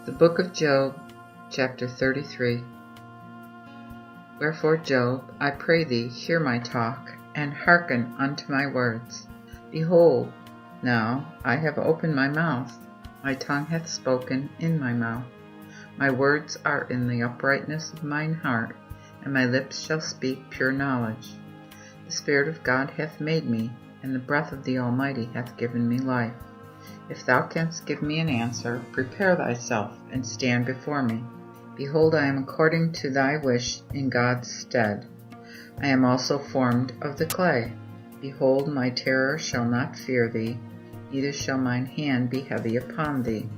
The Book of Job, chapter 33. Wherefore, Job, I pray thee, hear my talk, and hearken unto my words. Behold, now I have opened my mouth, my tongue hath spoken in my mouth. My words are in the uprightness of mine heart, and my lips shall speak pure knowledge. The Spirit of God hath made me, and the breath of the Almighty hath given me life. If thou canst give me an answer, prepare thyself, and stand before me. Behold, I am according to thy wish in God's stead. I am also formed of the clay. Behold, my terror shall not fear thee, neither shall mine hand be heavy upon thee.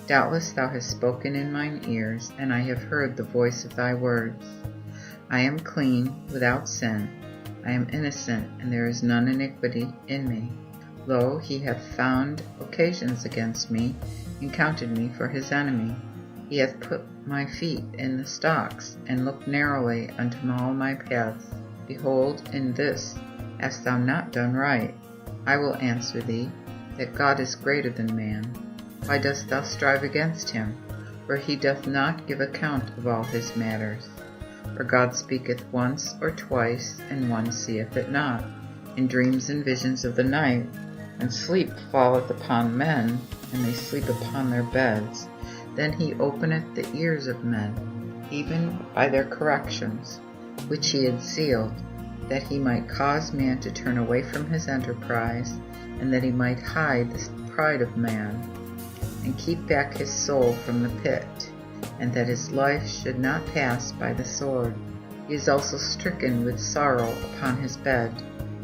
Doubtless thou hast spoken in mine ears, and I have heard the voice of thy words. I am clean, without sin. I am innocent, and there is none iniquity in me. Lo, he hath found occasions against me, and counted me for his enemy. He hath put my feet in the stocks, and looked narrowly unto all my paths. Behold, in this hast thou not done right. I will answer thee, that God is greater than man. Why dost thou strive against him? For he doth not give account of all his matters. For God speaketh once or twice, and one seeth it not. In dreams and visions of the night, and sleep falleth upon men, and they sleep upon their beds. Then he openeth the ears of men, even by their corrections, which he had sealed, that he might cause man to turn away from his enterprise, and that he might hide the pride of man, and keep back his soul from the pit, and that his life should not pass by the sword. He is also stricken with sorrow upon his bed,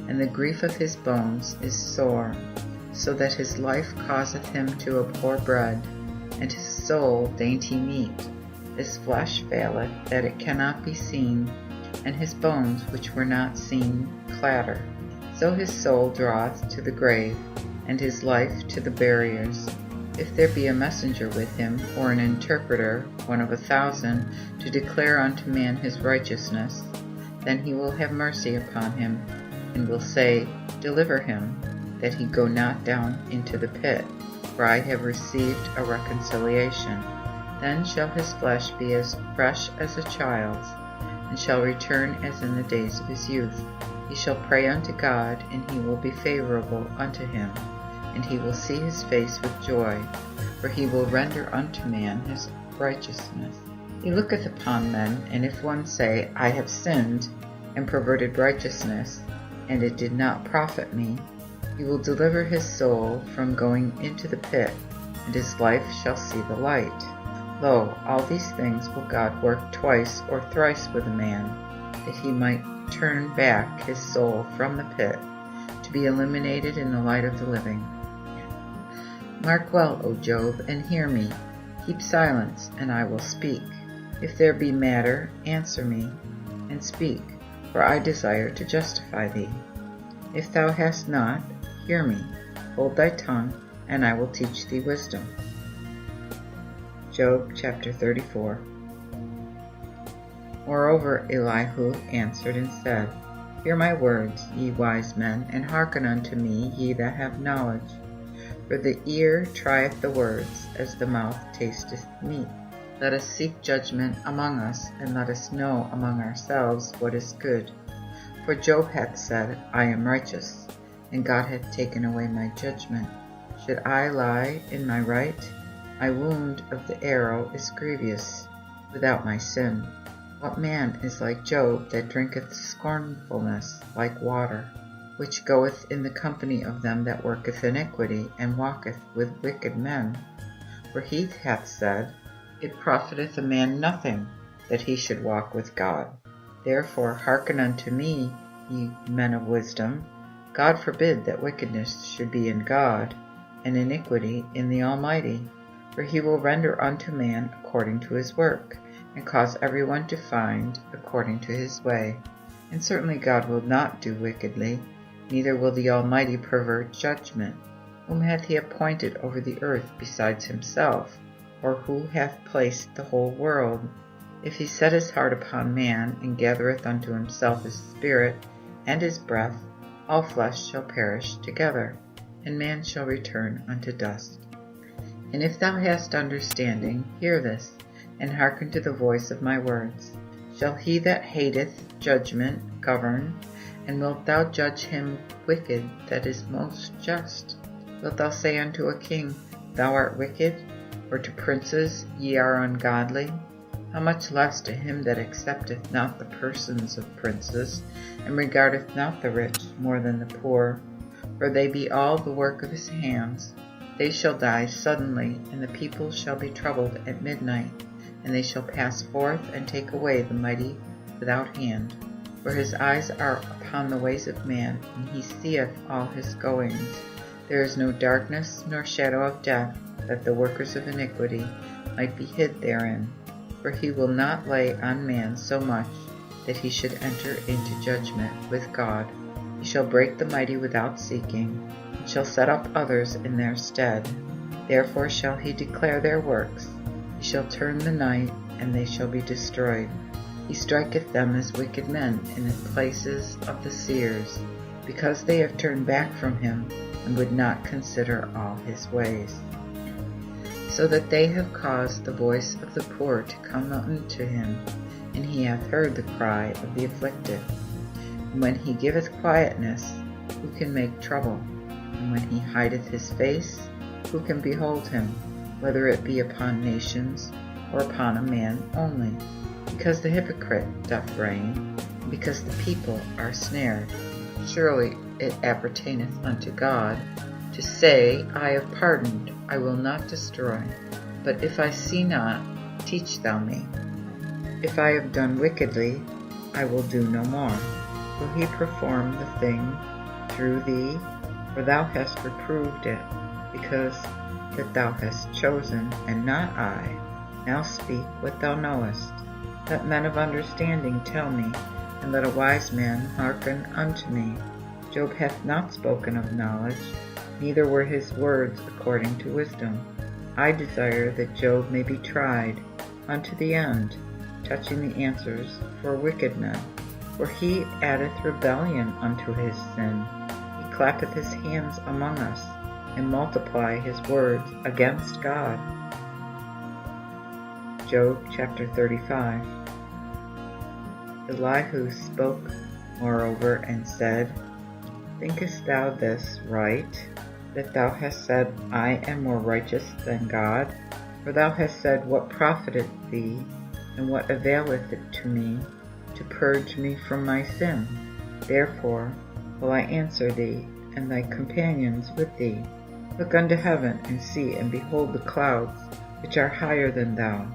and the grief of his bones is sore, so that his life causeth him to abhor bread, and his soul dainty meat. His flesh faileth, that it cannot be seen, and his bones which were not seen clatter. So his soul draweth to the grave, and his life to the barriers. If there be a messenger with him, or an interpreter, one of 1,000, to declare unto man his righteousness, then he will have mercy upon him, and will say, Deliver him, that he go not down into the pit, for I have received a reconciliation. Then shall his flesh be as fresh as a child's, and shall return as in the days of his youth. He shall pray unto God, and he will be favorable unto him, and he will see his face with joy, for he will render unto man his righteousness. He looketh upon men, and if one say, I have sinned, and perverted righteousness, and it did not profit me, he will deliver his soul from going into the pit, and his life shall see the light. Lo, all these things will God work twice or thrice with a man, that he might turn back his soul from the pit, to be eliminated in the light of the living. Mark well, O Job, and hear me. Keep silence, and I will speak. If there be matter, answer me, and speak, for I desire to justify thee. If thou hast not, hear me. Hold thy tongue, and I will teach thee wisdom. Job chapter 34. Moreover Elihu answered and said, Hear my words, ye wise men, and hearken unto me, ye that have knowledge. For the ear trieth the words, as the mouth tasteth meat. Let us seek judgment among us, and let us know among ourselves what is good. For Job hath said, I am righteous, and God hath taken away my judgment. Should I lie in my right? My wound of the arrow is grievous, without my sin. What man is like Job, that drinketh scornfulness like water, which goeth in the company of them that worketh iniquity, and walketh with wicked men? For he hath said, It profiteth a man nothing, that he should walk with God. Therefore hearken unto me, ye men of wisdom. God forbid that wickedness should be in God, and iniquity in the Almighty. For he will render unto man according to his work, and cause every one to find according to his way. And certainly God will not do wickedly, neither will the Almighty pervert judgment. Whom hath he appointed over the earth besides himself? Or who hath placed the whole world? If he set his heart upon man, and gathereth unto himself his spirit and his breath, all flesh shall perish together, and man shall return unto dust. And if thou hast understanding, hear this, and hearken to the voice of my words. Shall he that hateth judgment govern? And wilt thou judge him wicked that is most just? Wilt thou say unto a king, Thou art wicked? Or to princes, Ye are ungodly? How much less to him that accepteth not the persons of princes, and regardeth not the rich more than the poor? For they be all the work of his hands. They shall die suddenly, and the people shall be troubled at midnight. And they shall pass forth and take away the mighty without hand. For his eyes are upon the ways of man, and he seeth all his goings. There is no darkness nor shadow of death, that the workers of iniquity might be hid therein. For he will not lay on man so much that he should enter into judgment with God. He shall break the mighty without seeking, and shall set up others in their stead. Therefore shall he declare their works. He shall turn the night, and they shall be destroyed. He striketh them as wicked men in the places of the seers, because they have turned back from him, and would not consider all his ways. So that they have caused the voice of the poor to come unto him, and he hath heard the cry of the afflicted. And when he giveth quietness, who can make trouble? And when he hideth his face, who can behold him, whether it be upon nations, or upon a man only? Because the hypocrite doth reign, and because the people are snared. Surely it appertaineth unto God to say, I have pardoned, I will not destroy. But if I see not, teach thou me. If I have done wickedly, I will do no more. Will he perform the thing through thee? For thou hast reproved it, because that thou hast chosen, and not I. Now speak what thou knowest. Let men of understanding tell me, and let a wise man hearken unto me. Job hath not spoken of knowledge, neither were his words according to wisdom. I desire that Job may be tried unto the end, touching the answers for wicked men. For he addeth rebellion unto his sin. He clappeth his hands among us, and multiply his words against God. Job chapter 35. Elihu spoke moreover and said, Thinkest thou this right, that thou hast said, I am more righteous than God? For thou hast said, What profiteth thee, and what availeth it to me, to purge me from my sin? Therefore will I answer thee, and thy companions with thee. Look unto heaven, and see, and behold the clouds, which are higher than thou.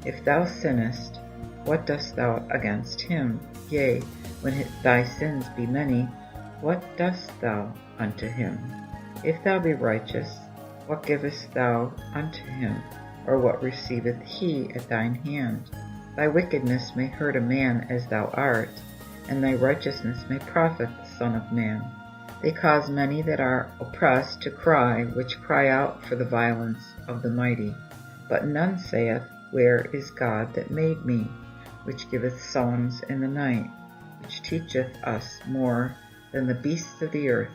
If thou sinnest, what dost thou against him? Yea, when thy sins be many, what dost thou unto him? If thou be righteous, what givest thou unto him? Or what receiveth he at thine hand? Thy wickedness may hurt a man as thou art, and thy righteousness may profit the Son of Man. They cause many that are oppressed to cry, which cry out for the violence of the mighty. But none saith, Where is God that made me? Which giveth songs in the night, which teacheth us more than the beasts of the earth,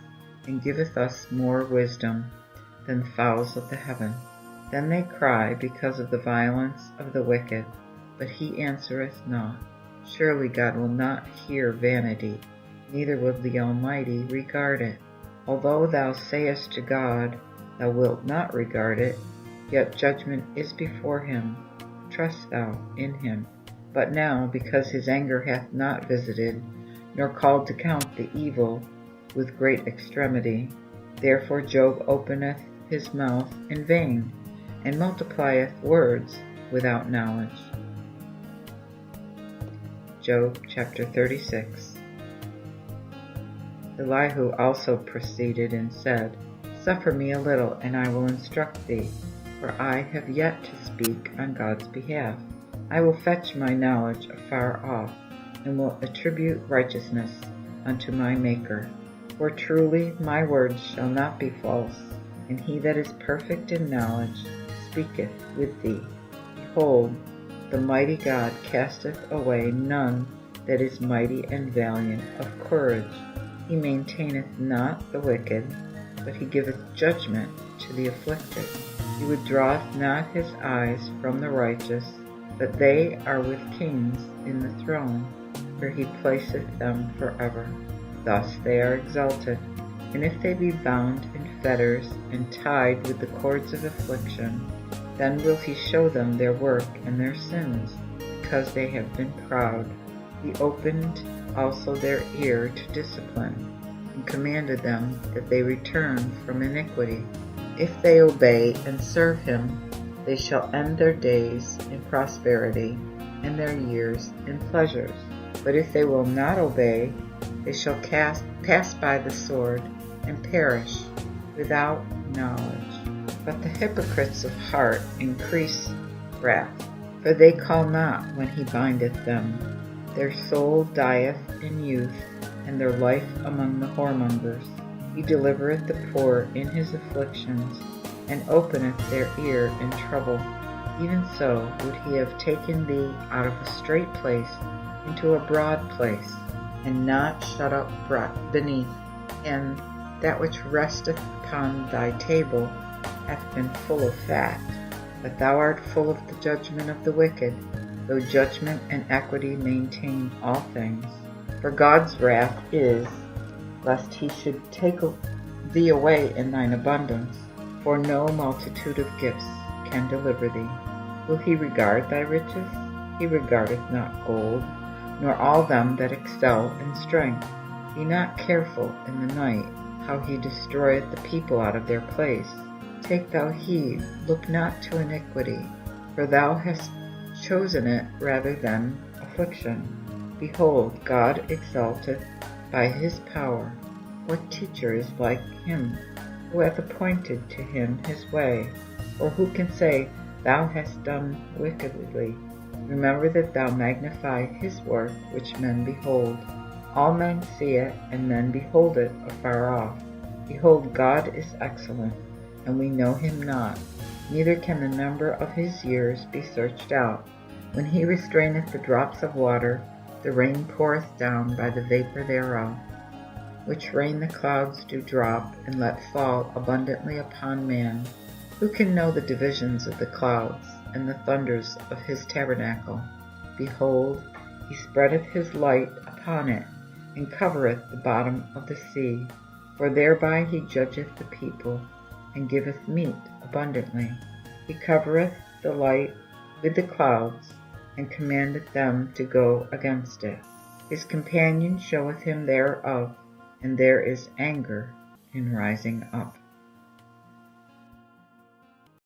and giveth us more wisdom than the fowls of the heaven. Then they cry because of the violence of the wicked, but he answereth not. Surely God will not hear vanity, neither will the Almighty regard it. Although thou sayest to God, thou wilt not regard it, yet judgment is before him. Trust thou in him. But now, because his anger hath not visited, nor called to count the evil with great extremity, therefore Job openeth his mouth in vain, and multiplieth words without knowledge. Job chapter 36. Elihu also proceeded and said, Suffer me a little, and I will instruct thee, for I have yet to speak on God's behalf. I will fetch my knowledge afar off, and will attribute righteousness unto my Maker. For truly my words shall not be false, and he that is perfect in knowledge speaketh with thee. Behold, the mighty God casteth away none that is mighty and valiant of courage. He maintaineth not the wicked, but he giveth judgment to the afflicted. He withdraweth not his eyes from the righteous, but they are with kings in the throne, where he placeth them forever. Thus they are exalted. And if they be bound in fetters, and tied with the cords of affliction, then will he show them their work and their sins, because they have been proud. He opened also their ear to discipline, and commanded them that they return from iniquity. If they obey and serve him, they shall end their days in prosperity, and their years in pleasures. But if they will not obey, they shall pass by the sword, and perish without knowledge. But the hypocrites of heart increase wrath, for they call not when he bindeth them. Their soul dieth in youth, and their life among the whoremongers. He delivereth the poor in his afflictions, and openeth their ear in trouble. Even so would he have taken thee out of a strait place into a broad place, and not shut up beneath. And that which resteth upon thy table hath been full of fat. But thou art full of the judgment of the wicked, though judgment and equity maintain all things. For God's wrath is, lest he should take thee away in thine abundance, for no multitude of gifts can deliver thee. Will he regard thy riches? He regardeth not gold, nor all them that excel in strength. Be not careful in the night, how he destroyeth the people out of their place. Take thou heed, look not to iniquity, for thou hast chosen it rather than affliction. Behold, God exalteth by his power. What teacher is like him, who hath appointed to him his way? Or who can say, Thou hast done wickedly? Remember that thou magnify his work which men behold. All men see it, and men behold it afar off. Behold, God is excellent, and we know him not, neither can the number of his years be searched out. When he restraineth the drops of water, the rain poureth down by the vapor thereof, which rain the clouds do drop, and let fall abundantly upon man. Who can know the divisions of the clouds, and the thunders of his tabernacle? Behold, he spreadeth his light upon it, and covereth the bottom of the sea. For thereby he judgeth the people, and giveth meat abundantly. He covereth the light with the clouds, and commandeth them to go against it. His companion showeth him thereof, and there is anger in rising up.